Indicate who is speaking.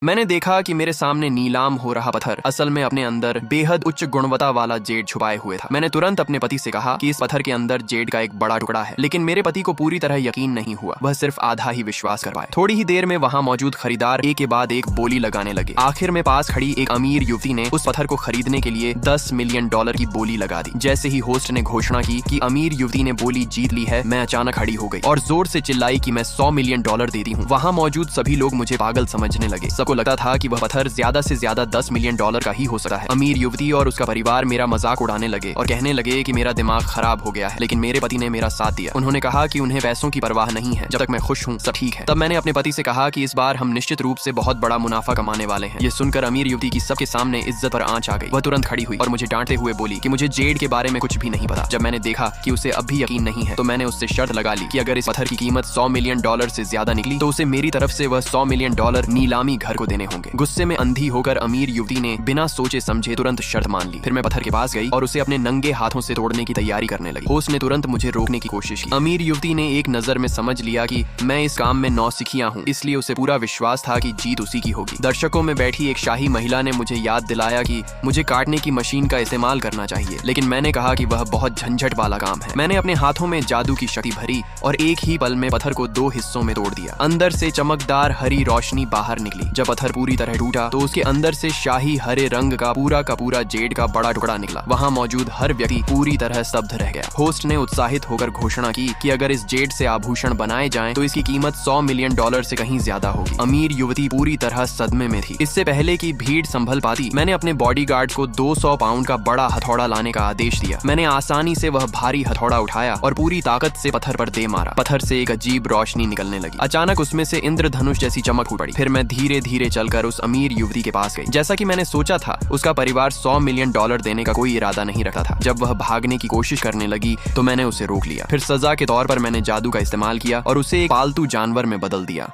Speaker 1: मैंने देखा कि मेरे सामने नीलाम हो रहा पत्थर असल में अपने अंदर बेहद उच्च गुणवत्ता वाला जेड छुपाए हुए था। मैंने तुरंत अपने पति से कहा कि इस पत्थर के अंदर जेड का एक बड़ा टुकड़ा है, लेकिन मेरे पति को पूरी तरह यकीन नहीं हुआ। वह सिर्फ आधा ही विश्वास कर पाए। थोड़ी ही देर में वहाँ मौजूद खरीदार एक के बाद एक बोली लगाने लगे। आखिर में पास खड़ी एक अमीर युवती ने उस पत्थर को खरीदने के लिए $10 मिलियन की बोली लगा दी। जैसे ही होस्ट ने घोषणा की कि अमीर युवती ने बोली जीत ली है, मैं अचानक खड़ी हो गई और जोर से चिल्लाई कि मैं $100 मिलियन देती हूँ। वहाँ मौजूद सभी लोग मुझे पागल समझने लगे। सबको लगता था कि वह पत्थर ज्यादा से ज्यादा $10 मिलियन का ही हो सकता है। अमीर युवती और उसका परिवार मेरा मजाक उड़ाने लगे और कहने लगे कि मेरा दिमाग खराब हो गया है, लेकिन मेरे पति ने मेरा साथ दिया। उन्होंने कहा कि उन्हें पैसों की परवाह नहीं है, जब तक मैं खुश हूँ सब ठीक है। तब मैंने अपने पति से कहा कि इस बार हम निश्चित रूप से बहुत बड़ा मुनाफा कमाने वाले हैं। ये सुनकर अमीर युवती की सबके सामने इज्जत पर आंच आ गई। वह तुरंत खड़ी हुई और मुझे डांटते हुए बोली कि मुझे जेड के बारे में कुछ भी नहीं पता। जब मैंने देखा कि उसे अब भी यकीन नहीं है, तो मैंने उससे शर्त लगा ली कि अगर इस पत्थर की कीमत $100 मिलियन से ज्यादा निकली तो उसे मेरी तरफ से वह $100 मिलियन नीलामी घर को देने होंगे। गुस्से में अंधी होकर अमीर युवती ने बिना सोचे समझे तुरंत शर्त मान ली। फिर मैं पत्थर के पास गई और उसे अपने नंगे हाथों से तोड़ने की तैयारी करने लगी। होस्ट ने तुरंत मुझे रोकने की कोशिश की। अमीर युवती ने एक नजर में समझ लिया कि मैं इस काम में नौसिखिया हूँ, इसलिए उसे पूरा विश्वास था कि जीत उसी की होगी। दर्शकों में बैठी एक शाही महिला ने मुझे याद दिलाया कि मुझे काटने की मशीन का इस्तेमाल करना चाहिए, लेकिन मैंने कहा कि वह बहुत झंझट वाला काम है। मैंने अपने हाथों में जादू की शक्ति भरी और एक ही पल में पत्थर को 2 हिस्सों में तोड़ दिया। अंदर से चमकदार हरी रोशनी बाहर निकली। जब पत्थर पूरी तरह टूटा तो उसके अंदर से शाही हरे रंग का पूरा जेड का बड़ा टुकड़ा निकला। वहाँ मौजूद हर व्यक्ति पूरी तरह स्तब्ध रह गया। होस्ट ने उत्साहित होकर घोषणा की कि अगर इस जेड से आभूषण बनाए जाएं तो इसकी कीमत $100 मिलियन से कहीं ज्यादा होगी। अमीर युवती पूरी तरह सदमे में थी। इससे पहले कि भीड़ संभल पाती, मैंने अपने बॉडीगार्ड को 200 पाउंड का बड़ा हथौड़ा लाने का आदेश दिया। मैंने आसानी से वह भारी हथौड़ा उठाया और पूरी ताकत से पत्थर पर दे मारा। पत्थर से एक अजीब रोशनी निकलने लगी। अचानक उसमें से इंद्रधनुष जैसी चमक फूट पड़ी। फिर मैं धीरे धीरे चलकर उस अमीर युवती के पास गई। जैसा कि मैंने सोचा था, उसका परिवार $100 मिलियन देने का कोई इरादा नहीं रखता था। जब वह भागने की कोशिश करने लगी तो मैंने उसे रोक लिया। फिर सजा के तौर पर मैंने जादू का इस्तेमाल किया और उसे एक पालतू जानवर में बदल दिया।